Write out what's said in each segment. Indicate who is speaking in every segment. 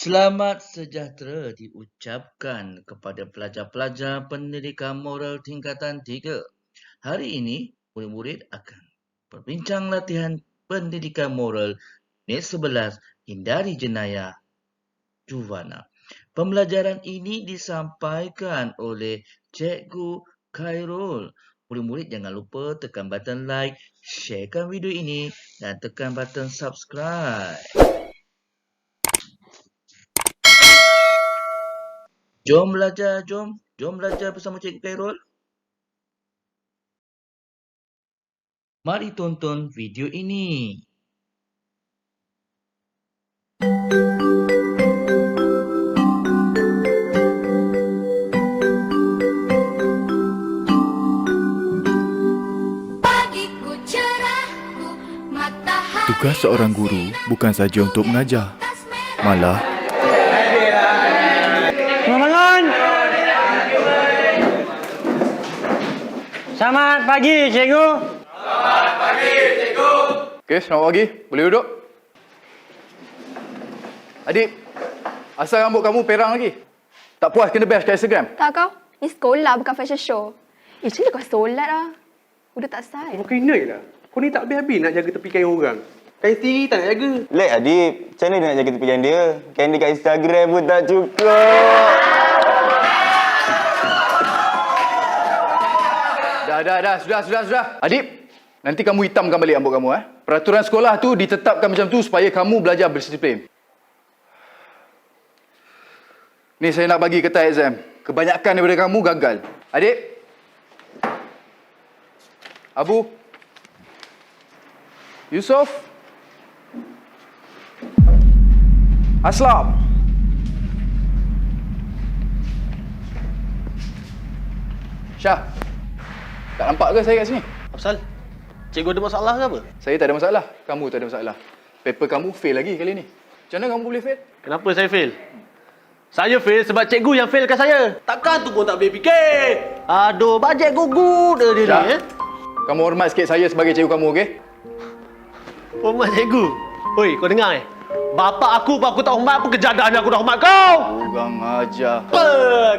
Speaker 1: Selamat sejahtera diucapkan kepada pelajar-pelajar pendidikan moral tingkatan 3. Hari ini, murid-murid akan berbincang latihan pendidikan moral Unit 11 Hindari Jenayah Juvana. Pembelajaran ini disampaikan oleh Cikgu Khairul. Murid-murid jangan lupa tekan button like, sharekan video ini dan tekan button subscribe. Jom belajar bersama Cikgu Khairul. Mari tonton video ini.
Speaker 2: Tugas seorang guru bukan saja untuk mengajar, malah
Speaker 3: Bangun! Selamat pagi, cikgu.
Speaker 4: Selamat pagi, cikgu.
Speaker 5: Okey, selamat pagi. Boleh duduk? Adik, asal rambut kamu perang lagi? Tak puas kena bash kat Instagram?
Speaker 6: Tak kau, ni sekolah bukan fashion show. Actually kau solat lah. Udah tak sah.
Speaker 4: Kau kena lah. Kau ni tak habis-habis nak jaga tepi kain orang. Kain sendiri tak nak jaga.
Speaker 7: Lek adik, macam mana dia nak jaga tepi kain dia? Kain dia kat Instagram pun tak cukup.
Speaker 5: Dah. Sudah. Adik, nanti kamu hitamkan balik rambut kamu. Peraturan sekolah tu ditetapkan macam tu supaya kamu belajar berdisiplin. Ni saya nak bagi kertas exam. Kebanyakan daripada kamu gagal. Adik. Abu. Yusof. Aslam. Syah. Tak nampak ke saya kat sini?
Speaker 8: Apasal? Cikgu ada masalah ke apa?
Speaker 5: Saya tak ada masalah. Kamu tak ada masalah. Paper kamu fail lagi kali ni. Macam mana kamu boleh fail?
Speaker 8: Kenapa saya fail? Saya fail sebab cikgu yang failkan saya. Takkan tu pun tak boleh fikir. Aduh, bajet gugut dia
Speaker 5: Syah,
Speaker 8: ni.
Speaker 5: kamu hormat sikit saya sebagai cikgu kamu, okey?
Speaker 8: Hormat cikgu. Oi, kau dengar Bapak aku pun aku tak hormat, apa kejadannya aku dah hormat kau?
Speaker 5: Kurang ajar.
Speaker 9: Apa?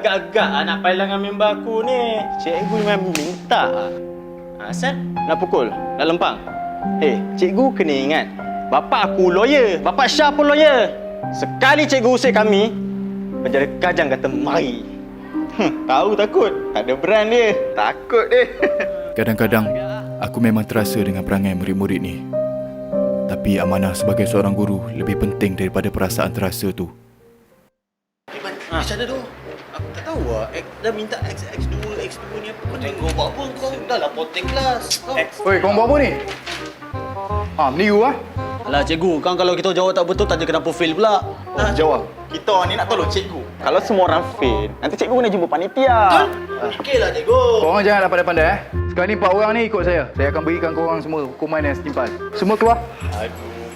Speaker 9: Gagak nak pailang dengan member aku ni. Cikgu memang minta. Asal? Nak pukul? Nak lempang? Cikgu kena ingat. Bapak aku lawyer. Bapak Syah pun lawyer. Sekali cikgu usik kami, penjara Kajang kata mari. Tahu takut? Ada brand dia. Takut dia.
Speaker 2: kadang-kadang aku memang terasa dengan perangai murid-murid ni. Tapi amanah sebagai seorang guru lebih penting daripada perasaan terasa tu.
Speaker 8: Macam mana tu? Aku tak tahu lah. Dah minta X2 ni apa. Kau tengok buat apa kau? Dah lah potek kelas.
Speaker 5: Oi, kau buat apa ni? Meniru
Speaker 8: Alah cikgu, kan kalau kita jawab tak betul, tanya kenapa fail pula.
Speaker 5: Jawab.
Speaker 9: Kita ni nak tolong cikgu. Kalau semua orang fail, nanti cikgu kena jumpa panitia.
Speaker 8: Betul? Fikirlah cikgu.
Speaker 5: Korang janganlah pandai-pandai Sekarang ni 4 orang ni ikut saya. Saya akan berikan korang semua hukuman yang setimpal. Semua keluar.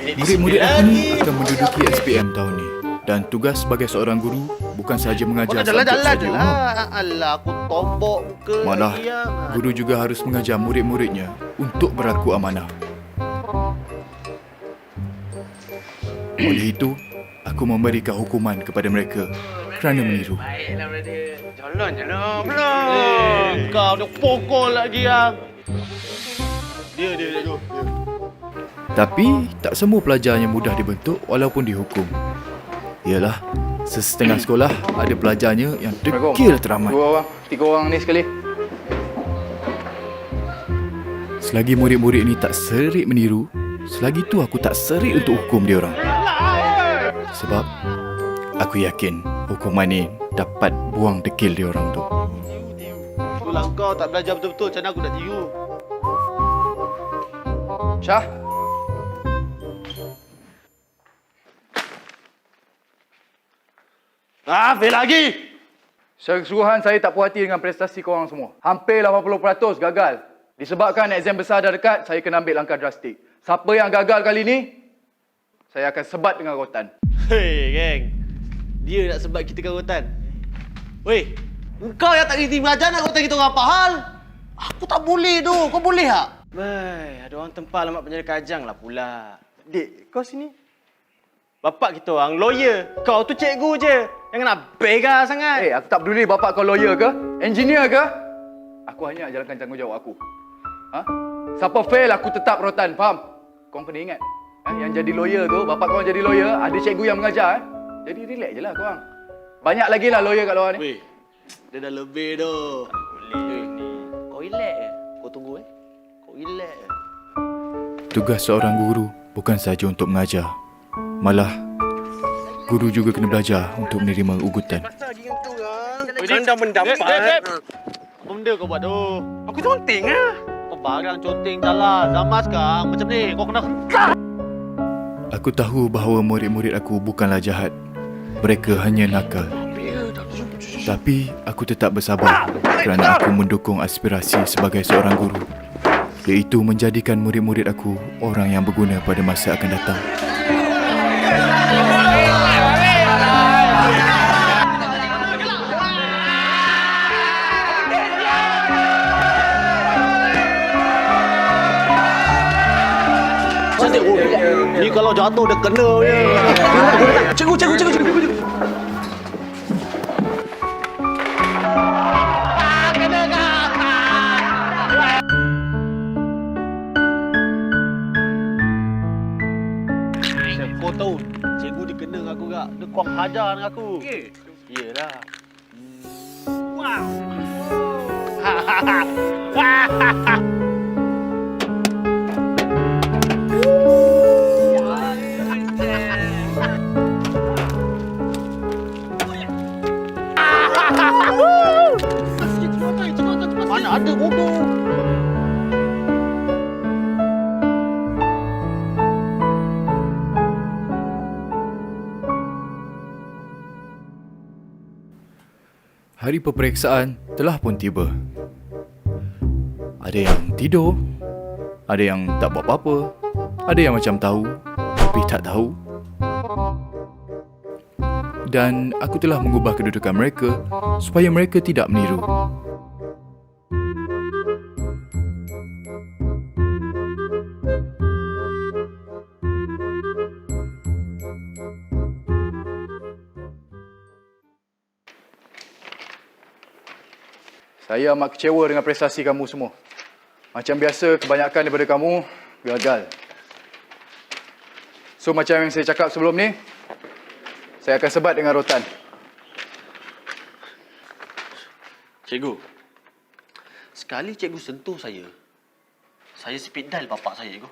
Speaker 2: Murid-murid aku ni akan menduduki SPM tahun ni. Dan tugas sebagai seorang guru bukan sahaja mengajar subjek
Speaker 8: Jalan-jalan
Speaker 2: saja.
Speaker 8: je lah. Alah, aku tombok muka.
Speaker 2: Malah,
Speaker 8: dia.
Speaker 2: guru juga harus mengajar murid-muridnya untuk berlaku amanah. Oleh itu, aku memberikan hukuman kepada mereka kerana meniru.
Speaker 8: Baiklah, brother. Jalan je lah. Belum. Kau dah pokok lagi yang. Dia.
Speaker 2: Tapi, tak semua pelajar yang mudah dibentuk walaupun dihukum. Yalah, sesetengah sekolah ada pelajarnya yang degil teramat.
Speaker 5: 2 orang, 3 orang ni sekali.
Speaker 2: Selagi murid-murid ni tak serik meniru, selagi tu aku tak serik untuk hukum dia orang. Sebab aku yakin hukuman ni dapat buang degil dia orang tu.
Speaker 8: Itulah kau tak belajar betul-betul. Macam mana aku nak tiru?
Speaker 5: Syah.
Speaker 8: Fail lagi.
Speaker 5: Secara keseluruhan saya tak puas hati dengan prestasi korang semua. Hampir 80% gagal. Disebabkan exam besar dah dekat, saya kena ambil langkah drastik. Siapa yang gagal kali ni, saya akan sebat dengan rotan.
Speaker 8: Hei, geng. Dia nak sebab kita karutan. Weh, engkau yang tak kerti mengajar nak karutan kita orang apa hal? Aku tak boleh tu. Kau boleh tak?
Speaker 9: Baik, ada orang tempah alamat penjara Kajang lah pula. Dek, kau sini. Bapak kita orang lawyer. Kau tu cikgu je. Jangan nak bega sangat.
Speaker 5: Aku tak peduli bapak kau lawyer ke, engineer ke. Aku hanya jalankan tanggungjawab aku. Siapa fail aku tetap rotan, faham? Kau kena ingat. Yang jadi lawyer tu, bapak kau jadi lawyer, ada cikgu yang mengajar. Jadi relax je lah korang. Banyak lagi lah lawyer kat luar ni.
Speaker 8: Weh, dia dah lebih tu.
Speaker 9: Boleh ni.
Speaker 8: Kau relax je. Kau tunggu Kau relax je.
Speaker 2: Tugas seorang guru bukan sahaja untuk mengajar. Malah, guru juga kena belajar untuk menerima ugutan.
Speaker 8: Kan dah mendapat. Apa benda kau buat tu?
Speaker 4: Aku conteng lah.
Speaker 8: Kau barang conteng salah. Zaman sekarang macam ni. Kau kena hentak.
Speaker 2: Aku tahu bahawa murid-murid aku bukanlah jahat. Mereka hanya nakal. Tapi aku tetap bersabar kerana aku mendukung aspirasi sebagai seorang guru, iaitu menjadikan murid-murid aku orang yang berguna pada masa akan datang.
Speaker 8: Cantik. Ni kalau jatuh dia kena je. Cikgu. Kau tahu, cikgu dia kena dengan aku kak. Dia kuang hajar dengan aku. Yelah. Wow. Mana ada bodoh.
Speaker 2: Hari peperiksaan telah pun tiba. Ada yang tidur, ada yang tak buat apa-apa, ada yang macam tahu tapi tak tahu. Dan aku telah mengubah kedudukan mereka supaya mereka tidak meniru.
Speaker 5: Saya amat kecewa dengan prestasi kamu semua. Macam biasa, kebanyakan daripada kamu gagal. So, macam yang saya cakap sebelum ni, saya akan sebat dengan rotan.
Speaker 8: Cikgu, sekali cikgu sentuh saya speed dial bapak saya, cikgu.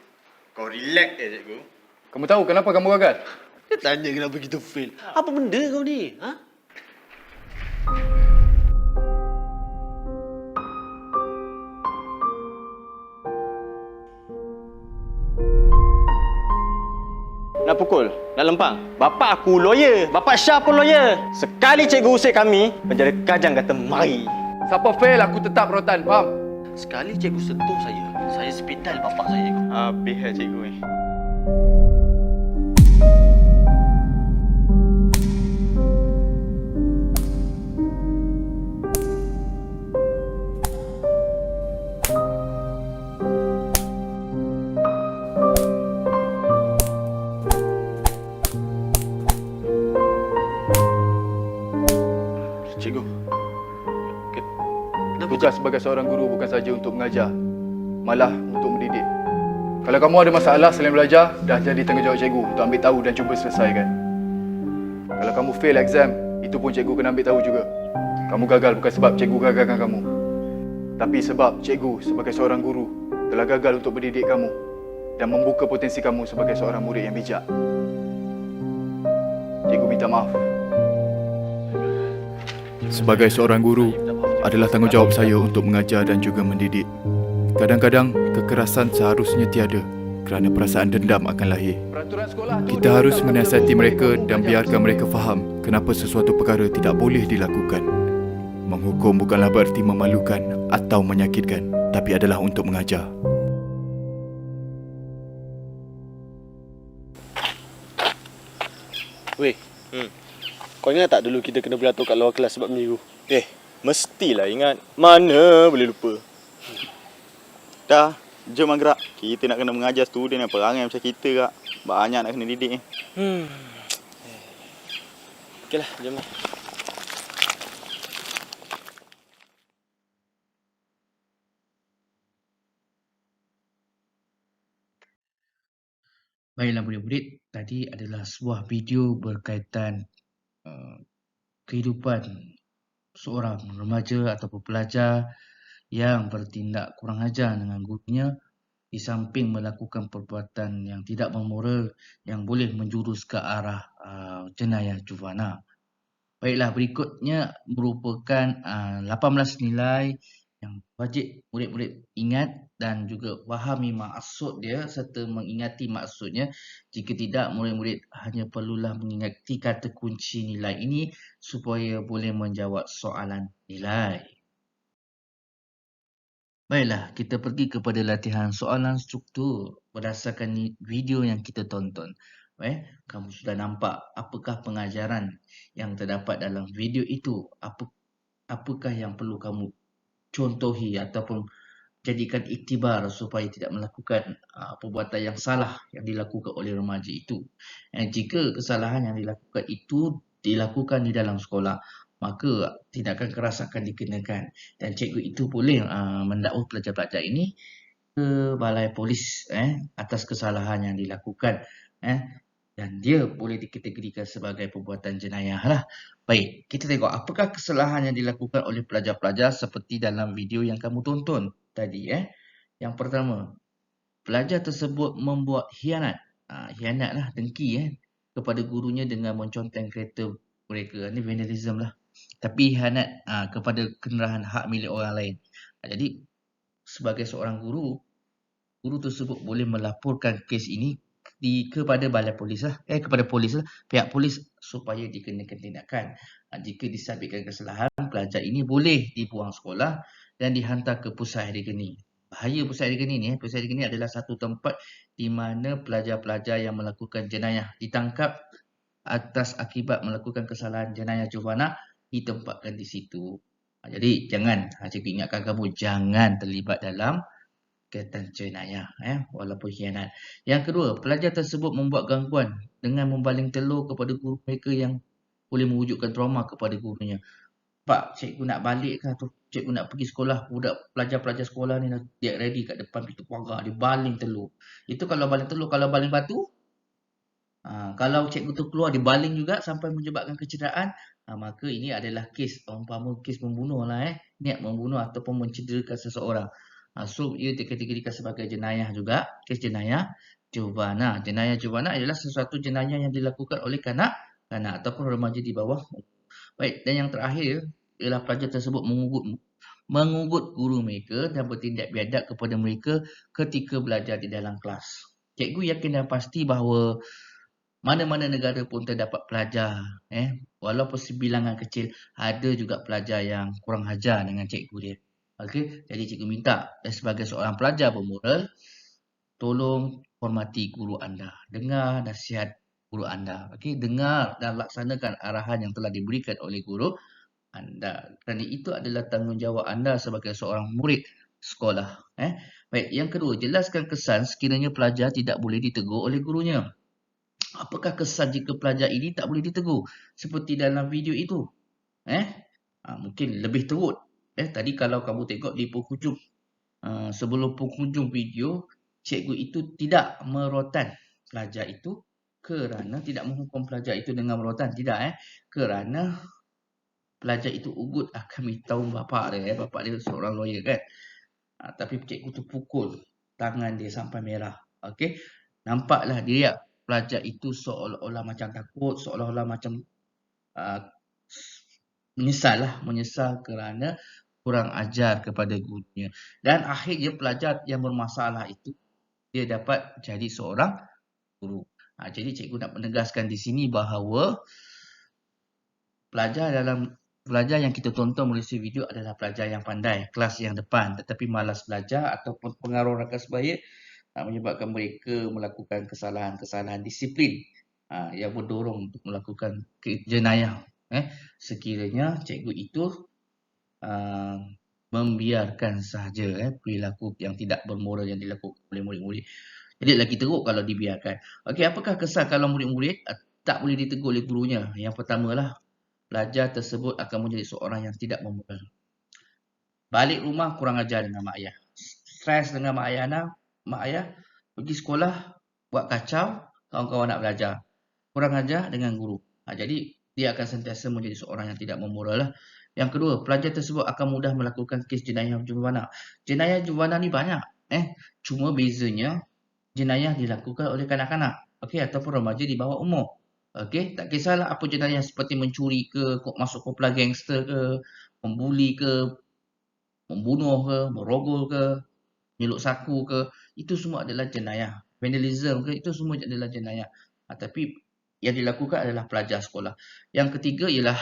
Speaker 9: Kau relax je, cikgu.
Speaker 5: Kamu tahu kenapa kamu gagal?
Speaker 8: Dia tanya kenapa kita fail. Apa benda kau ni?
Speaker 9: Nak pukul, nak lempang. Bapak aku lawyer, bapak Syah pun lawyer. Sekali cikgu usik kami, penjara Kajang kata mari.
Speaker 5: Siapa fail, aku tetap rotan, faham?
Speaker 8: Sekali cikgu sentuh saya speed dial bapak saya, cikgu.
Speaker 9: Habis lah cikgu ni.
Speaker 8: Cikgu,
Speaker 5: Tugas sebagai seorang guru bukan saja untuk mengajar, malah untuk mendidik. Kalau kamu ada masalah selain belajar, dah jadi tanggungjawab cikgu untuk ambil tahu dan cuba selesaikan. Kalau kamu fail exam, itu pun cikgu kena ambil tahu juga. Kamu gagal bukan sebab cikgu gagalkan kamu, tapi sebab cikgu sebagai seorang guru telah gagal untuk mendidik kamu dan membuka potensi kamu sebagai seorang murid yang bijak. Cikgu minta maaf.
Speaker 2: Sebagai seorang guru, adalah tanggungjawab saya untuk mengajar dan juga mendidik. Kadang-kadang, kekerasan seharusnya tiada kerana perasaan dendam akan lahir. Kita harus menasihatati mereka dan biarkan mereka faham kenapa sesuatu perkara tidak boleh dilakukan. Menghukum bukanlah bererti memalukan atau menyakitkan, tapi adalah untuk mengajar.
Speaker 8: Weh, kau ingat tak dulu kita kena beratur kat luar kelas sebab meniru?
Speaker 9: Mestilah ingat. Mana boleh lupa.
Speaker 7: Dah, jom gerak. Kita nak kena mengajar student yang perangai macam kita kak. Banyak nak kena didik ni.
Speaker 9: Okeylah, jom lah.
Speaker 1: Baiklah murid-murid, tadi adalah sebuah video berkaitan kehidupan seorang remaja ataupun pelajar yang bertindak kurang ajar dengan gurunya di samping melakukan perbuatan yang tidak bermoral yang boleh menjurus ke arah jenayah juvana. Baiklah, berikutnya merupakan 18 nilai yang wajib murid-murid ingat dan juga fahami maksud dia serta mengingati maksudnya. Jika tidak, murid-murid hanya perlulah mengingati kata kunci nilai ini supaya boleh menjawab soalan nilai. Baiklah, kita pergi kepada latihan soalan struktur berdasarkan video yang kita tonton. Kamu sudah nampak apakah pengajaran yang terdapat dalam video itu? Apakah yang perlu kamu contohi ataupun jadikan iktibar supaya tidak melakukan perbuatan yang salah yang dilakukan oleh remaja itu. Jika kesalahan yang dilakukan itu dilakukan di dalam sekolah, maka tindakan keras akan dikenakan dan cikgu itu boleh mendakwa pelajar-pelajar ini ke balai polis atas kesalahan yang dilakukan dan dia boleh dikategorikan sebagai perbuatan jenayah lah. Baik, kita tengok apakah kesalahan yang dilakukan oleh pelajar-pelajar seperti dalam video yang kamu tonton tadi. Yang pertama, pelajar tersebut membuat hianat. Hianat lah, dengki kepada gurunya dengan menconteng kereta mereka. Ini vandalism lah. Tapi hianat kepada kenderaan hak milik orang lain. Jadi, sebagai seorang guru tersebut boleh melaporkan kes ini kepada balai polis lah, kepada polis lah, pihak polis supaya dikenakan tindakan. Jika disabitkan kesalahan, pelajar ini boleh dibuang sekolah dan dihantar ke pusat harigeni. Bahaya pusat harigeni ni, pusat harigeni adalah satu tempat di mana pelajar-pelajar yang melakukan jenayah ditangkap atas akibat melakukan kesalahan jenayah juvana ditempatkan di situ. Jadi jangan, cikgu ingatkan kamu jangan terlibat dalam kaitan jenayah, walaupun hianat. Yang kedua, pelajar tersebut membuat gangguan dengan membaling telur kepada guru mereka yang boleh mewujudkan trauma kepada gurunya. Pak, cikgu nak balik ke atau cikgu nak pergi sekolah, budak pelajar-pelajar sekolah ni dah get ready kat depan pintu pagar, dia baling telur. Itu kalau baling telur, kalau baling batu, kalau cikgu tu keluar, dia baling juga sampai menyebabkan kecederaan, maka ini adalah kes, umpama kes membunuh lah, niat membunuh ataupun mencederakan seseorang. So, ia dikategorikan sebagai jenayah juga, kes jenayah juvana. Jenayah juvana adalah sesuatu jenayah yang dilakukan oleh kanak-kanak ataupun remaja di bawah. Baik, dan yang terakhir ialah pelajar tersebut mengugut guru mereka dan bertindak biadab kepada mereka ketika belajar di dalam kelas. Cikgu yakin dan pasti bahawa mana-mana negara pun terdapat pelajar, walaupun sebilangan kecil, ada juga pelajar yang kurang ajar dengan cikgu dia. Okey, jadi cikgu minta sebagai seorang pelajar bermoral, tolong hormati guru anda. Dengar nasihat guru anda. Okey, dengar dan laksanakan arahan yang telah diberikan oleh guru anda. Kerana itu adalah tanggungjawab anda sebagai seorang murid sekolah. Baik, yang kedua, jelaskan kesan sekiranya pelajar tidak boleh ditegur oleh gurunya. Apakah kesan jika pelajar ini tak boleh ditegur? Seperti dalam video itu. Mungkin lebih teruk. Tadi kalau kamu tengok di penghujung, sebelum penghujung video, cikgu itu tidak merotan pelajar itu kerana tidak menghukum pelajar itu dengan merotan. Tidak, kerana pelajar itu ugut akan beritahu bapa dia. Bapa dia seorang lawyer kan. Tapi cikgu tu pukul tangan dia sampai merah. Okey, nampaklah dia pelajar itu seolah-olah macam takut, seolah-olah macam menyesal kerana kurang ajar kepada gurunya. Dan akhirnya pelajar yang bermasalah itu, dia dapat jadi seorang guru. Jadi cikgu nak menegaskan di sini bahawa pelajar yang kita tonton melalui video adalah pelajar yang pandai, kelas yang depan, tetapi malas belajar ataupun pengaruh rakan sebaya menyebabkan mereka melakukan kesalahan-kesalahan disiplin yang berdorong untuk melakukan jenayah. Sekiranya cikgu itu membiarkan sahaja perilaku yang tidak bermoral yang dilakukan oleh murid-murid. Jadi lagi teruk kalau dibiarkan. Okey, apakah kesan kalau murid-murid tak boleh ditegur oleh gurunya. Yang pertamalah, pelajar tersebut akan menjadi seorang yang tidak memoral. Balik rumah kurang ajar dengan mak ayah. Stres dengan mak ayah, pergi sekolah, buat kacau, kawan-kawan nak belajar. Kurang ajar dengan guru. Jadi, dia akan sentiasa menjadi seorang yang tidak memoral lah. Yang kedua, pelajar tersebut akan mudah melakukan kes jenayah jurwana. Jenayah jurwana ni banyak. Cuma bezanya, jenayah dilakukan oleh kanak-kanak. Ataupun remaja di bawah umur. Tak kisahlah apa jenayah seperti mencuri ke, masuk kumpulan gangster ke, membuli ke, membunuh ke, merogol ke, nyeluk saku ke, itu semua adalah jenayah. Vandalism ke, itu semua adalah jenayah. Tapi yang dilakukan adalah pelajar sekolah. Yang ketiga ialah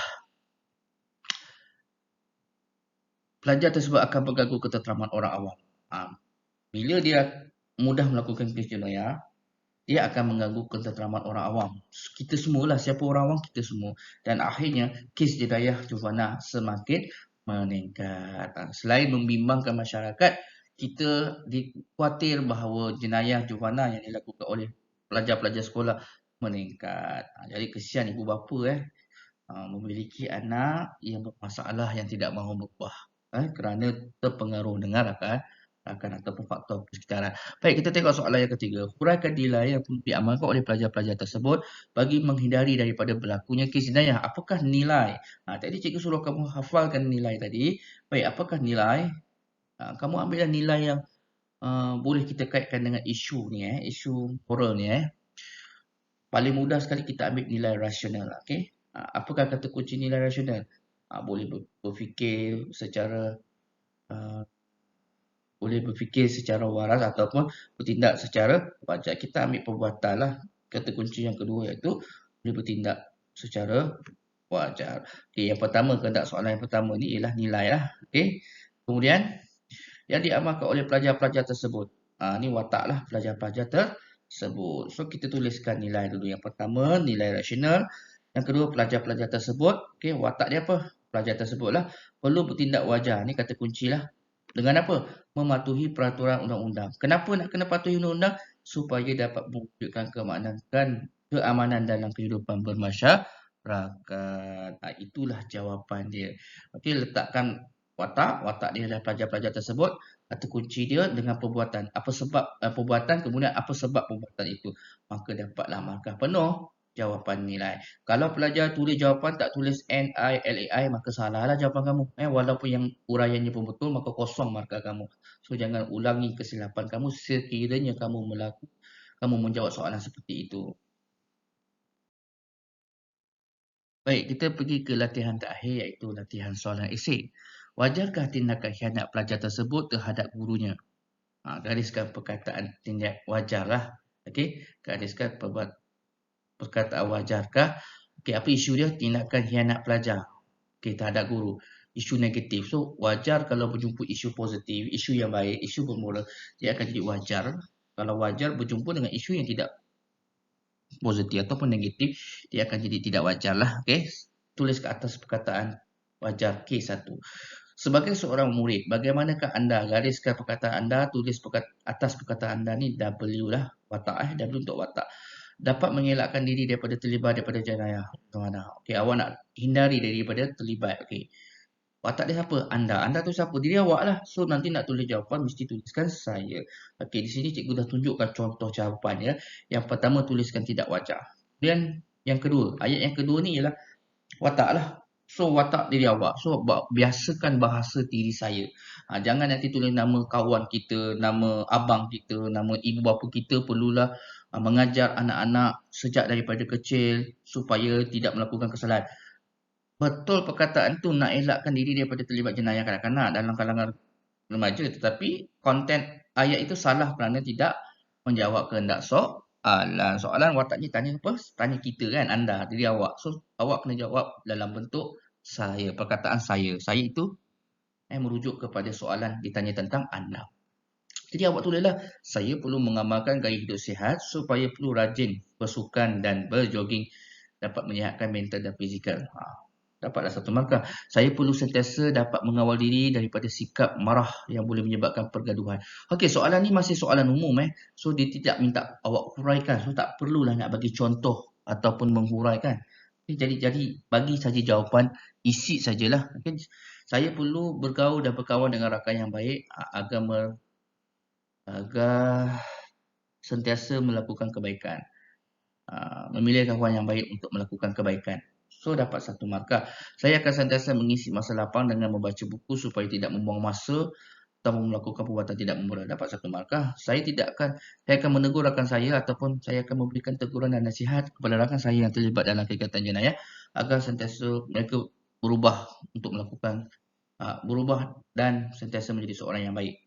Speaker 1: pelajar tersebut akan mengganggu ketenteraman orang awam. Bila dia mudah melakukan kes jenayah, dia akan mengganggu ketenteraman orang awam. Kita semualah, siapa orang awam, kita semua. Dan akhirnya, kes jenayah jurwana semakin meningkat. Selain membimbangkan masyarakat, kita dikhawatir bahawa jenayah jurwana yang dilakukan oleh pelajar-pelajar sekolah meningkat. Jadi kesian ibu bapa memiliki anak yang bermasalah yang tidak mahu berubah kerana terpengaruh dengan rakan ataupun faktor persekitaran. Baik, kita tengok soalan yang ketiga. Huraikan nilai yang perlu diamalkan oleh pelajar-pelajar tersebut bagi menghindari daripada berlakunya kes jenayah. Apakah nilai? Tadi cikgu suruh kamu hafalkan nilai tadi. Baik, apakah nilai? Kamu ambillah nilai yang boleh kita kaitkan dengan isu ni, isu moral ni. Paling mudah sekali kita ambil nilai rasional. Apakah kata kunci nilai rasional? Boleh berfikir secara waras ataupun bertindak secara wajar. Kita ambil perbuatan lah. Kata kunci yang kedua iaitu boleh bertindak secara wajar. Yang pertama, kehendak soalan yang pertama ni ialah nilai lah. Kemudian yang diamalkan oleh pelajar-pelajar tersebut. Ni watak lah pelajar-pelajar tersebut. So kita tuliskan nilai dulu. Yang pertama, nilai rasional. Yang kedua, pelajar-pelajar tersebut. Watak dia apa? Pelajar tersebut lah perlu bertindak wajar. Ni kata kunci lah. Dengan apa? Mematuhi peraturan undang-undang. Kenapa nak kena patuhi undang-undang? Supaya dapat mewujudkan keamanan dalam kehidupan bermasyarakat. Itulah jawapan dia. Letakkan watak dia adalah pelajar-pelajar tersebut. Kata kunci dia dengan perbuatan. Apa sebab perbuatan, kemudian apa sebab perbuatan itu. Maka dapatlah markah penuh jawapan nilai. Kalau pelajar tulis jawapan tak tulis NILAI, maka salahlah jawapan kamu. Walaupun yang uraiannya pun betul, maka kosong markah kamu. So jangan ulangi kesilapan kamu sekiranya kamu menjawab soalan seperti itu. Baik, kita pergi ke latihan terakhir iaitu latihan soalan esei. Wajarkah tindakan khianat pelajar tersebut terhadap gurunya? Gariskan perkataan tindak wajarlah. Gariskan perkataan wajarkah. Apa isu dia? Tindakan khianat pelajar terhadap guru. Isu negatif. So, wajar kalau berjumpa isu positif, isu yang baik, isu bermoral, dia akan jadi wajar. Kalau wajar berjumpa dengan isu yang tidak positif ataupun negatif, dia akan jadi tidak wajar lah. Tulis ke atas perkataan wajar K1. Sebagai seorang murid, bagaimanakah anda? Gariskan perkataan anda, tulis atas perkataan anda ni W lah. Watak W untuk watak. Dapat mengelakkan diri daripada terlibat daripada jenayah. Awak nak hindari daripada terlibat. Watak dia siapa? Anda. Anda tu siapa? Diri awak lah. So nanti nak tulis jawapan mesti tuliskan saya. Di sini cikgu dah tunjukkan contoh jawapannya. Yang pertama tuliskan tidak wajar. Dan yang kedua, ayat yang kedua ni ialah watak lah. So watak diri awak. So biasakan bahasa diri saya. Jangan nanti tulis nama kawan kita, nama abang kita, nama ibu bapa kita. Perlulah mengajar anak-anak sejak daripada kecil supaya tidak melakukan kesalahan. Betul perkataan tu nak elakkan diri daripada terlibat jenayah kanak-kanak dalam kalangan remaja. Tetapi konten ayat itu salah kerana tidak menjawab kehendak soalan wataknya tanya apa? Tanya kita kan, anda, diri awak. So awak kena jawab dalam bentuk saya, perkataan saya. Saya itu merujuk kepada soalan ditanya tentang anda. Jadi awak tulislah, saya perlu mengamalkan gaya hidup sihat supaya perlu rajin bersukan dan berjoging dapat menyihatkan mental dan fizikal. Dapatlah satu markah. Saya perlu sentiasa dapat mengawal diri daripada sikap marah yang boleh menyebabkan pergaduhan. Soalan ni masih soalan umum. So dia tidak minta awak huraikan. So tak perlulah nak bagi contoh ataupun menghuraikan. Jadi bagi saja jawapan isi sajalah. Okay? Saya perlu bergaul dan berkawan dengan rakan yang baik agar sentiasa melakukan kebaikan. Memilih kawan yang baik untuk melakukan kebaikan. So, dapat 1 markah. Saya akan sentiasa mengisi masa lapang dengan membaca buku supaya tidak membuang masa atau melakukan perbuatan tidak membuat. Dapat 1 markah. Saya akan menegur rakan saya ataupun saya akan memberikan teguran dan nasihat kepada rakan saya yang terlibat dalam kegiatan jenayah agar sentiasa mereka berubah dan sentiasa menjadi seorang yang baik.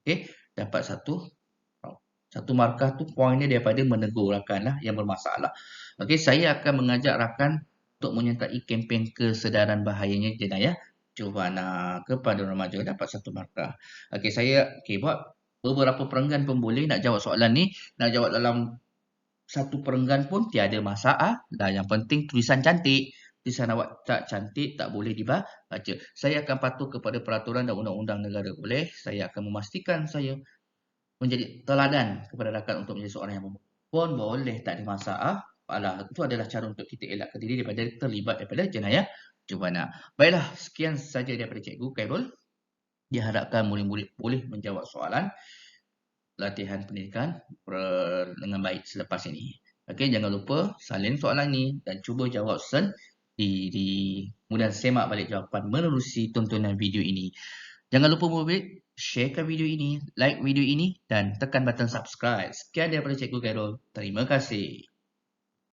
Speaker 1: Okey, dapat 1 markah tu poinnya daripada menegur rakan lah yang bermasalah. Okey, saya akan mengajak rakan untuk menyertai kempen kesedaran bahayanya jenayah jurhana kepada remaja. Dapat 1 markah. Okey, saya buat beberapa perenggan pun boleh nak jawab soalan ni. Nak jawab dalam 1 perenggan pun tiada masalah. Yang penting tulisan cantik. Tulisan awak tak cantik, tak boleh dibaca. Saya akan patuh kepada peraturan dan undang-undang negara boleh. Saya akan memastikan saya menjadi teladan kepada rakan untuk menjadi seorang yang pun boleh, tak ada masalah. Itu adalah cara untuk kita elakkan diri daripada terlibat daripada jenayah jurhana. Baiklah, sekian saja daripada Cikgu Khairul. Diharapkan murid-murid boleh menjawab soalan latihan pendidikan dengan baik selepas ini. Okey, jangan lupa salin soalan ni dan cuba jawab sendiri. Kemudian semak balik jawapan menerusi tontonan video ini. Jangan lupa murid, sharekan video ini, like video ini dan tekan button subscribe. Sekian daripada Cikgu Khairul. Terima kasih.